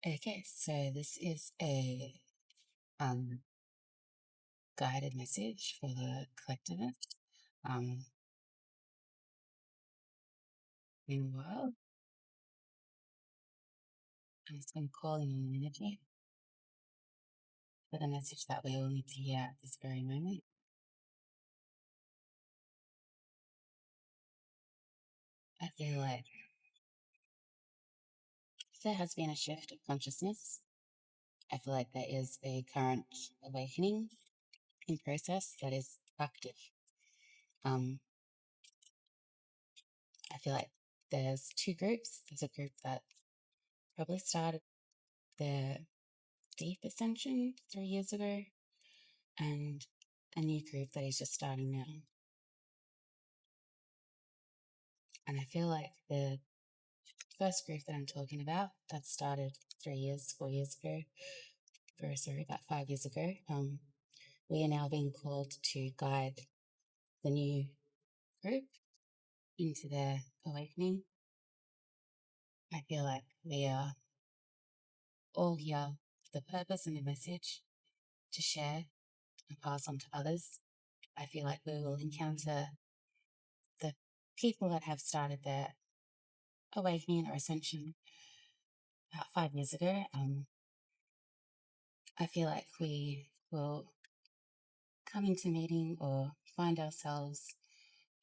Okay, so this is a um, guided message for the collectivists in the world. And it's been calling in energy for the message that we all need to hear at this very moment. I feel like there has been a shift of consciousness. I feel like there is a current awakening in process that is active. Um, I feel like there's two groups. There's a group that probably started their deep ascension 3 years ago, and a new group that is just starting now. And I feel like the first group that I'm talking about that started 3 years, 4 years ago, about 5 years ago, we are now being called to guide the new group into their awakening. I feel like we are all here with the purpose and the message to share and pass on to others. I feel like we will encounter the people that have started their awakening or ascension about 5 years ago. I feel like we will come into meeting or find ourselves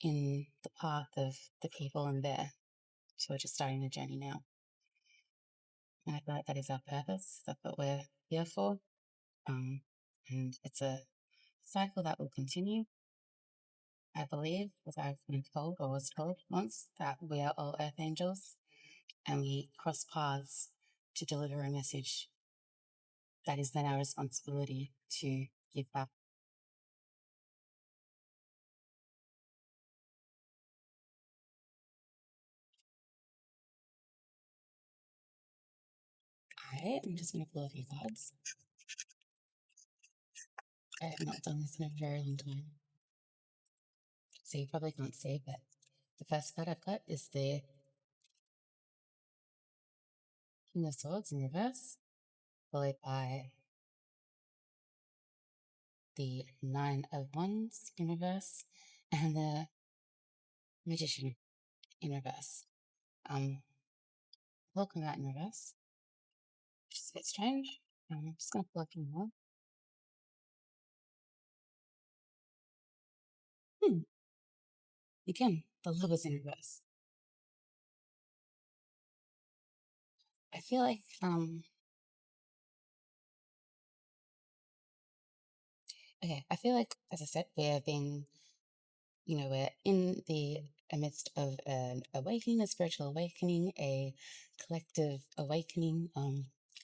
in the path of the people in there who are just starting the journey now. And I feel like that is our purpose. That's what we're here for. And it's a cycle that will continue. I believe, as I've been told or was told once, that we are all earth angels and we cross paths to deliver a message that is then our responsibility to give back. All right, I'm just going to pull a few cards. I have not done this in a very long time, so you probably can't see, but the first card I've got is the King of Swords in reverse, followed by the Nine of Wands in reverse, and the Magician in reverse. Welcome out in reverse, which is a bit strange. I'm just going to pull a few more. Again, the Lovers in reverse. I feel like okay, I feel like, as I said, we're being, we're in the midst of an awakening, a spiritual awakening, a collective awakening,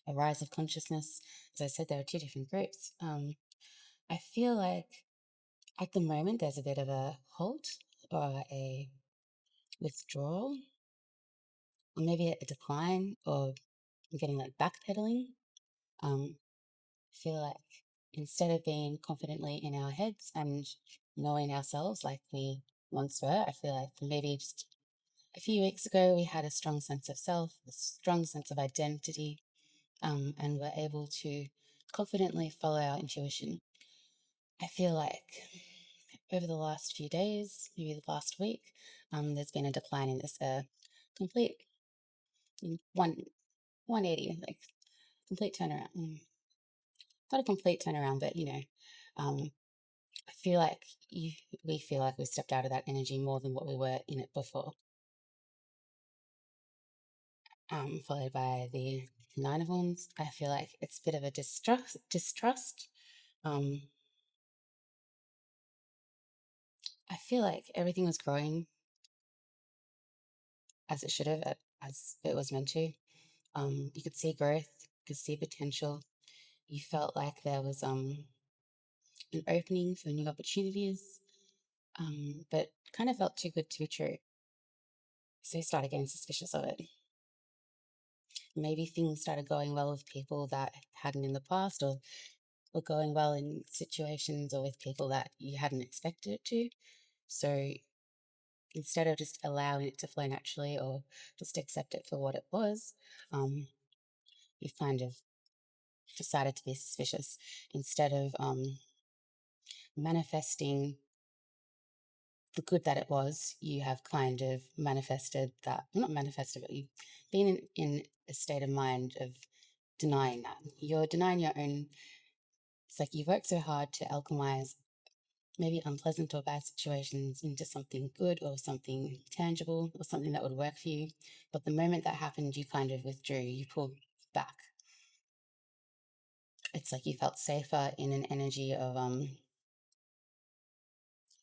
a rise of consciousness. As I said, there are two different groups. I feel like at the moment there's a bit of a halt or a withdrawal, or maybe a decline, or getting like backpedaling. Feel like instead of being confidently in our heads and knowing ourselves like we once were, I feel like maybe just a few weeks ago we had a strong sense of self, a strong sense of identity, and we're able to confidently follow our intuition. I feel like over the last few days, maybe the last week, there's been a decline in this complete one 180, like complete turnaround. Not a complete turnaround, but I feel like we feel like we stepped out of that energy more than what we were in it before. Followed by the Nine of Wands. I feel like it's a bit of a distrust. I feel like everything was growing as it should have, as it was meant to. You could see growth, you could see potential. You felt like there was an opening for new opportunities, but kind of felt too good to be true. So you started getting suspicious of it. Maybe things started going well with people that hadn't in the past, or going well in situations or with people that you hadn't expected it to. So instead of just allowing it to flow naturally or just accept it for what it was, you've kind of decided to be suspicious instead of manifesting the good that it was. You have kind of manifested that, well, not manifested, but you've been in a state of mind of denying that. You're denying your own. It's like you've worked so hard to alchemize maybe unpleasant or bad situations into something good or something tangible or something that would work for you. But the moment that happened, you kind of withdrew, you pulled back. It's like you felt safer in an energy of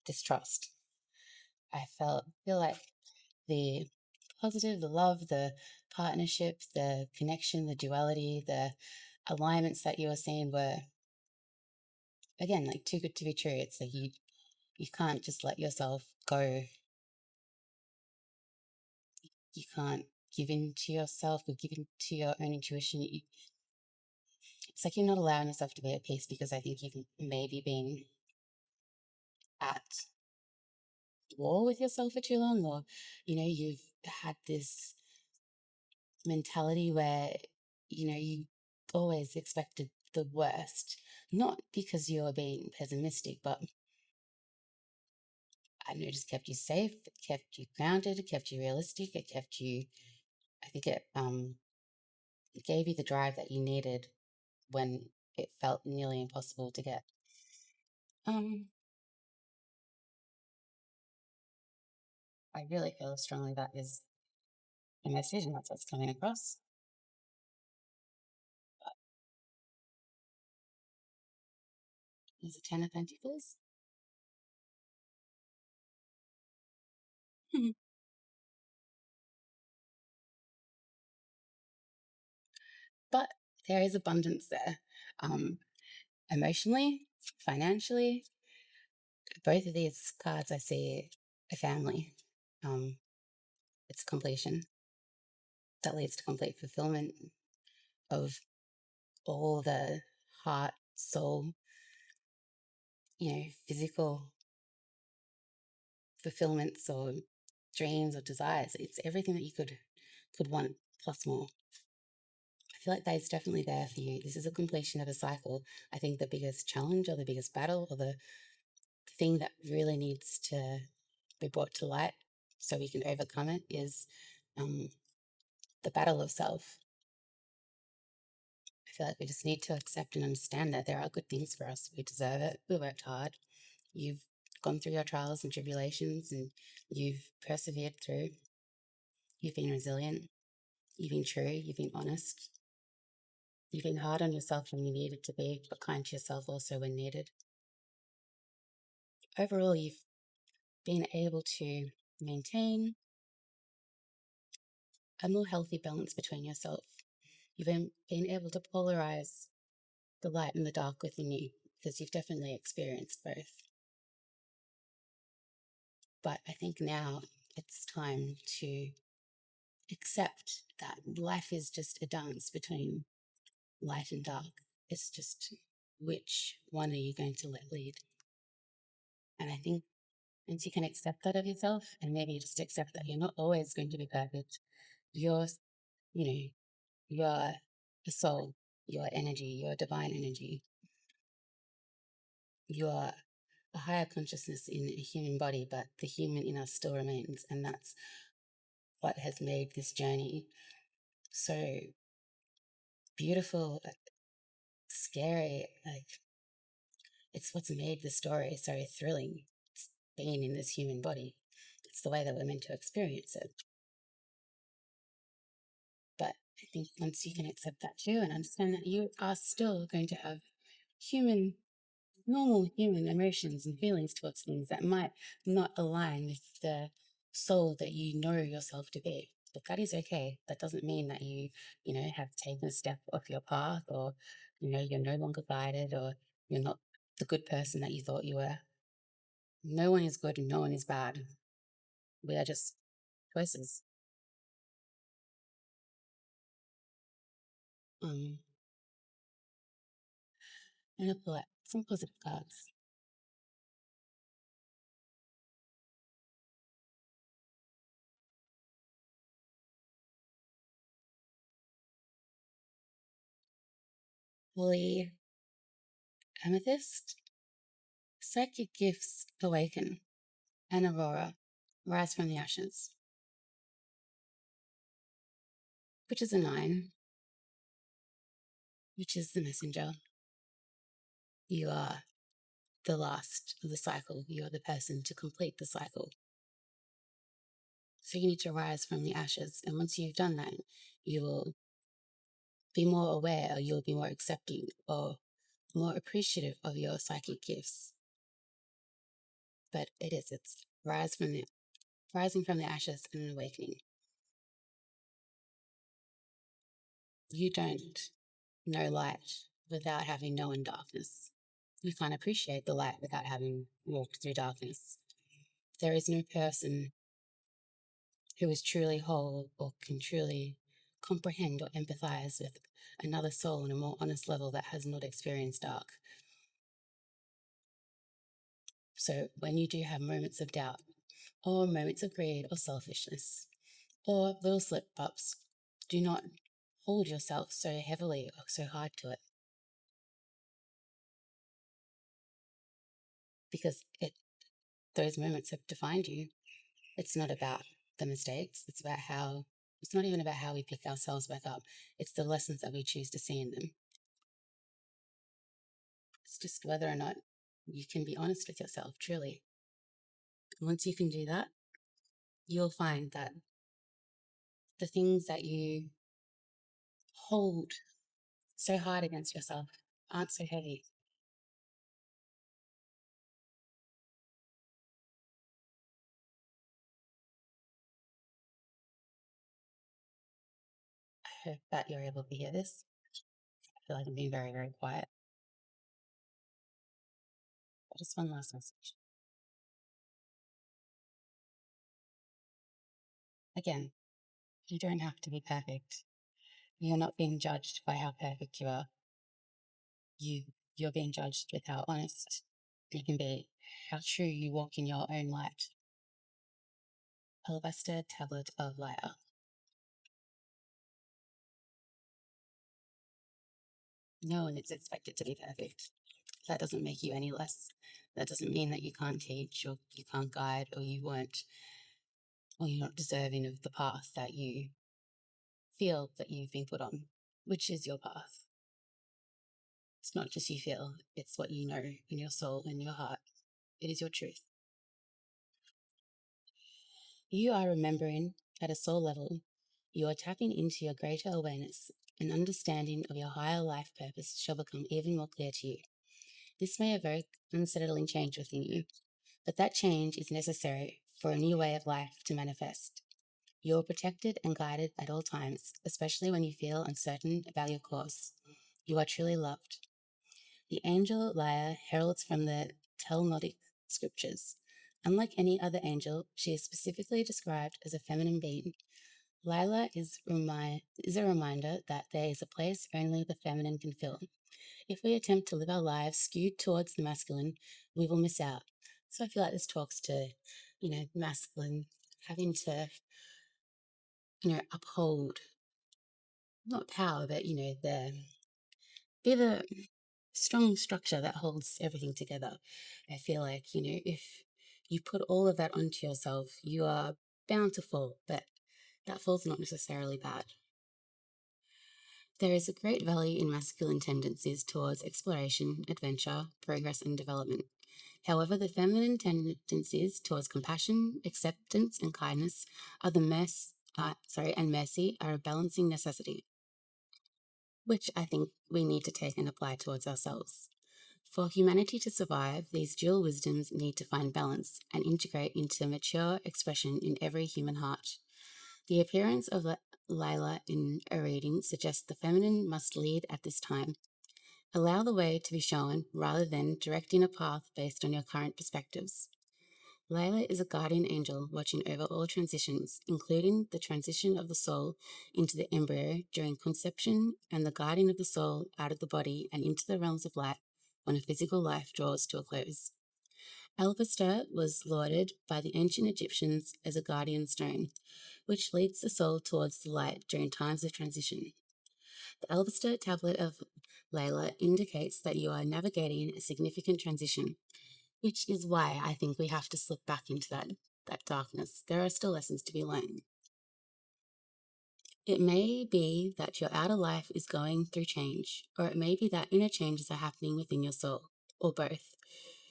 distrust. Feel like the positive, the love, the partnership, the connection, the duality, the alignments that you were seeing were, again, like too good to be true. It's like you can't just let yourself go. You can't give in to yourself or give in to your own intuition. It's like you're not allowing yourself to be at peace because I think you've maybe been at war with yourself for too long, or you've had this mentality where you always expected the worst, not because you're being pessimistic, but I know it just kept you safe, it kept you grounded, it kept you realistic, it kept you, I think it gave you the drive that you needed when it felt nearly impossible to get. I really feel strongly that is a message, and that's what's coming across. There's a 10 of Pentacles. But there is abundance there. Emotionally, financially, both of these cards I see a family. It's completion that leads to complete fulfillment of all the heart, soul, physical fulfillments or dreams or desires. It's everything that you could want plus more. I feel like that is definitely there for you. This is a completion of a cycle. I think the biggest challenge or the biggest battle or the thing that really needs to be brought to light so we can overcome it is the battle of self. I feel like we just need to accept and understand that there are good things for us. We deserve it. We worked hard. You've gone through your trials and tribulations and you've persevered through. You've been resilient. You've been true. You've been honest. You've been hard on yourself when you needed to be, but kind to yourself also when needed. Overall, you've been able to maintain a more healthy balance between yourself. You've been able to polarize the light and the dark within you because you've definitely experienced both. But I think now it's time to accept that life is just a dance between light and dark. It's just which one are you going to let lead? And I think once you can accept that of yourself and maybe just accept that you're not always going to be perfect, you're, you know, you're a soul, your energy, your divine energy. You are a higher consciousness in a human body, but the human in us still remains. And that's what has made this journey so beautiful, scary. Like, it's what's made the story so thrilling. It's being in this human body. It's the way that we're meant to experience it. But I think once you can accept that too and understand that you are still going to have normal human emotions and feelings towards things that might not align with the soul that you know yourself to be. But that is okay. That doesn't mean that you have taken a step off your path or, you're no longer guided or you're not the good person that you thought you were. No one is good and no one is bad. We are just choices. I'm going to pull out some positive cards. holy amethyst, psychic gifts awaken, and aurora rise from the ashes, which is a 9, which is the messenger. You are the last of the cycle. You are the person to complete the cycle. So you need to rise from the ashes. And once you've done that, you will be more aware, or you'll be more accepting or more appreciative of your psychic gifts. But it's rising from the ashes and an awakening. You don't know light without having known darkness. You can't appreciate the light without having walked through darkness. There is no person who is truly whole or can truly comprehend or empathize with another soul on a more honest level that has not experienced dark. So when you do have moments of doubt, or moments of greed or selfishness, or little slip-ups, do not hold yourself so heavily or so hard to it, because those moments have defined you. It's not about the mistakes. It's not even about how we pick ourselves back up. It's the lessons that we choose to see in them. It's just whether or not you can be honest with yourself, truly. Once you can do that, you'll find that the things that you hold so hard against yourself aren't so heavy. I hope that you're able to hear this. I feel like I'm being very, very quiet. But just one last message. Again, you don't have to be perfect. You're not being judged by how perfect you are. You're being judged with how honest you can be, how true you walk in your own light. Alabaster Tablet of Laylah. No one is expected to be perfect. That doesn't make you any less. That doesn't mean that you can't teach or you can't guide or you weren't, or you're not deserving of the path that you feel that you've been put on, which is your path. It's not just you feel, it's what you know in your soul and your heart. It is your truth. You are remembering at a soul level, you are tapping into your greater awareness, and understanding of your higher life purpose shall become even more clear to you. This may evoke unsettling change within you, but that change is necessary for a new way of life to manifest. You are protected and guided at all times, especially when you feel uncertain about your course. You are truly loved. The angel Laylah heralds from the Talmudic scriptures. Unlike any other angel, she is specifically described as a feminine being. Laylah is a reminder that there is a place only the feminine can fill. If we attempt to live our lives skewed towards the masculine, we will miss out. So I feel like this talks to, masculine having to, uphold not power, but be the strong structure that holds everything together. I feel like, if you put all of that onto yourself, you are bound to fall, but that fall's not necessarily bad. There is a great value in masculine tendencies towards exploration, adventure, progress, and development. However, the feminine tendencies towards compassion, acceptance, and kindness and mercy are a balancing necessity, which I think we need to take and apply towards ourselves. For humanity to survive, these dual wisdoms need to find balance and integrate into mature expression in every human heart. The appearance of Laylah in a reading suggests the feminine must lead at this time. Allow the way to be shown rather than directing a path based on your current perspectives. Laylah is a guardian angel watching over all transitions, including the transition of the soul into the embryo during conception and the guiding of the soul out of the body and into the realms of light when a physical life draws to a close. Alabaster was lauded by the ancient Egyptians as a guardian stone, which leads the soul towards the light during times of transition. The Alabaster Tablet of Laylah indicates that you are navigating a significant transition, which is why I think we have to slip back into that darkness. There are still lessons to be learned. It may be that your outer life is going through change, or it may be that inner changes are happening within your soul, or both.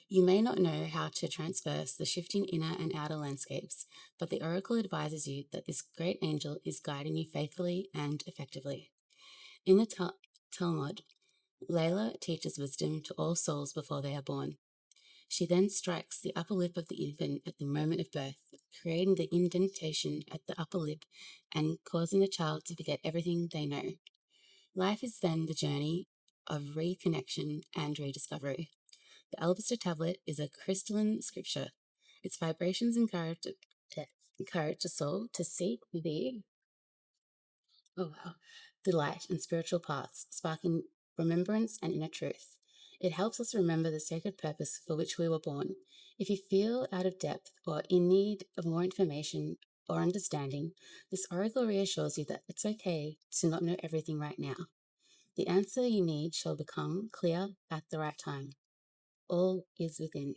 You may not know how to transverse the shifting inner and outer landscapes, but the Oracle advises you that this great angel is guiding you faithfully and effectively. In the Talmud, Layla teaches wisdom to all souls before they are born. She then strikes the upper lip of the infant at the moment of birth, creating the indentation at the upper lip and causing the child to forget everything they know. Life is then the journey of reconnection and rediscovery. The Alabaster Tablet is a crystalline scripture. Its vibrations encourage the soul to seek the light and spiritual paths, sparking remembrance and inner truth. It helps us remember the sacred purpose for which we were born. If you feel out of depth or in need of more information or understanding, this oracle reassures you that it's okay to not know everything right now. The answer you need shall become clear at the right time. All is within.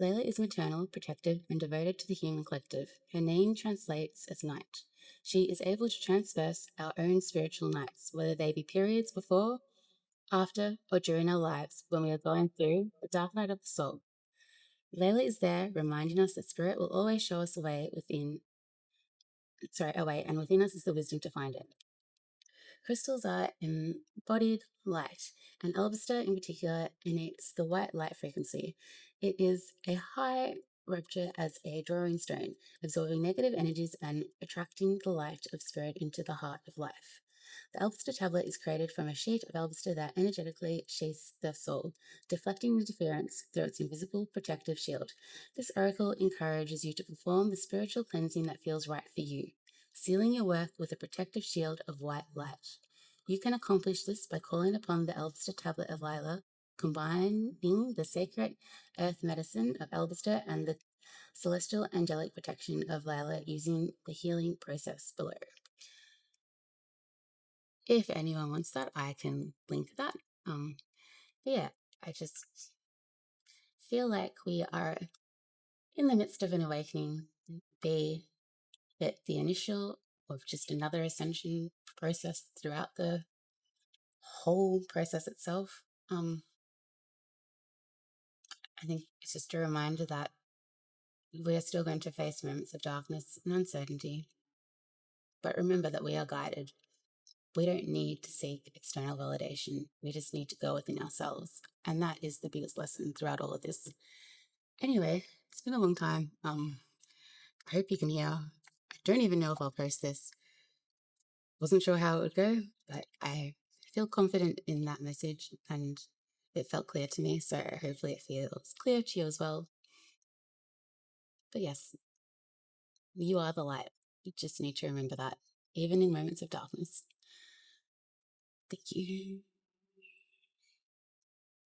Layla is maternal, protective, and devoted to the human collective. Her name translates as night. She is able to transverse our own spiritual nights, whether they be periods before, after, or during our lives when we are going through the dark night of the soul. Layla is there, reminding us that spirit will always show us a way and within us is the wisdom to find it. Crystals are embodied light, and alabaster in particular emits the white light frequency. It is a high rupture as a drawing stone, absorbing negative energies and attracting the light of spirit into the heart of life. The alabaster tablet is created from a sheet of alabaster that energetically sheaths the soul, deflecting interference through its invisible protective shield. This oracle encourages you to perform the spiritual cleansing that feels right for you, sealing your work with a protective shield of white light. You can accomplish this by calling upon the Alabaster Tablet of Laylah, combining the sacred earth medicine of Alabaster and the celestial angelic protection of Laylah using the healing process below. If anyone wants that, I can link that. Yeah, I just feel like we are in the midst of an awakening, be it the initial or just another ascension process throughout the whole process itself. I think it's just a reminder that we are still going to face moments of darkness and uncertainty. But remember that we are guided. We don't need to seek external validation. We just need to go within ourselves. And that is the biggest lesson throughout all of this. Anyway, it's been a long time. I hope you can hear. I don't even know if I'll post this. Wasn't sure how it would go, but I feel confident in that message and it felt clear to me. So hopefully it feels clear to you as well. But yes, you are the light. You just need to remember that, even in moments of darkness. Thank you.